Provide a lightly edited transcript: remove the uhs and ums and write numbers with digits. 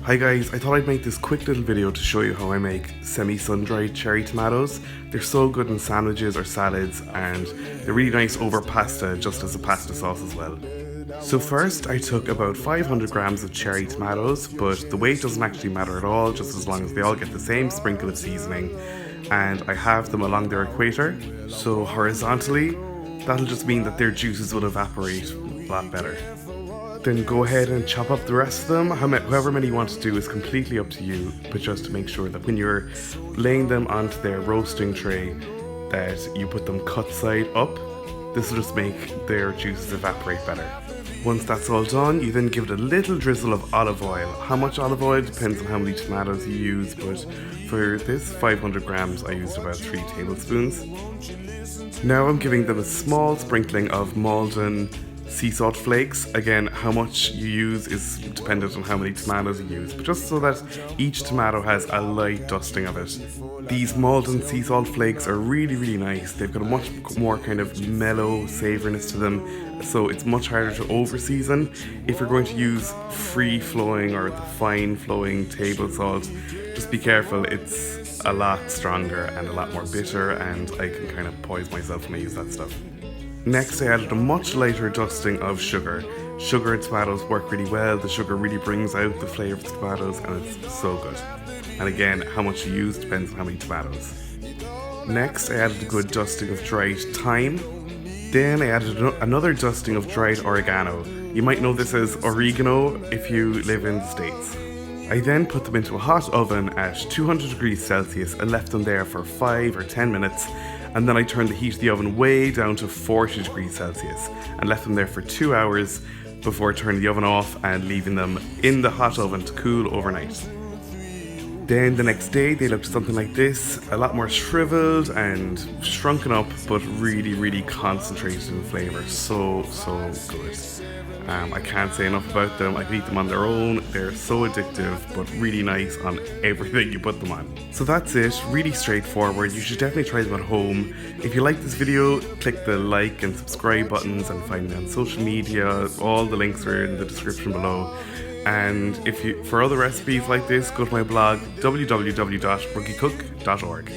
Hi guys, I thought I'd make this quick little video to show you how I make semi-sun-dried cherry tomatoes. They're so good in sandwiches or salads, and they're really nice over pasta, just as a pasta sauce as well. So first I took about 500 grams of cherry tomatoes, but the weight doesn't actually matter at all, just as long as they all get the same sprinkle of seasoning. And I have them along their equator, so horizontally, that'll just mean that their juices will evaporate a lot better. Then go ahead and chop up the rest of them. However many you want to do is completely up to you, but just to make sure that when you're laying them onto their roasting tray that you put them cut side up. This will just make their juices evaporate better. Once that's all done, you then give it a little drizzle of olive oil. How much olive oil depends on how many tomatoes you use, but for this 500 grams I used about 3 tablespoons. Now I'm giving them a small sprinkling of Maldon sea salt flakes. Again, how much you use is dependent on how many tomatoes you use, but just so that each tomato has a light dusting of it. These Maldon sea salt flakes are really nice. They've got a much more kind of mellow savouriness to them, so it's much harder to over season. If you're going to use free flowing or the fine flowing table salt, just be careful, it's a lot stronger and a lot more bitter, and I can kind of poison myself when I use that stuff. Next, I added a much lighter dusting of sugar. Sugar and tomatoes work really well. The sugar really brings out the flavour of the tomatoes, and it's so good. And again, how much you use depends on how many tomatoes. Next, I added a good dusting of dried thyme. Then I added another dusting of dried oregano. You might know this as oregano if you live in the States. I then put them into a hot oven at 200 degrees Celsius and left them there for 5 or 10 minutes. And then I turned the heat of the oven way down to 40 degrees Celsius and left them there for 2 hours before turning the oven off and leaving them in the hot oven to cool overnight. Then the next day they looked something like this, a lot more shriveled and shrunken up, but really concentrated in flavour. So good. I can't say enough about them. I could eat them on their own. They're so addictive, but really nice on everything you put them on. So that's it, really straightforward. You should definitely try them at home. If you like this video, click the like and subscribe buttons and find me on social media. All the links are in the description below. And for other recipes like this, go to my blog www.rookiecook.org.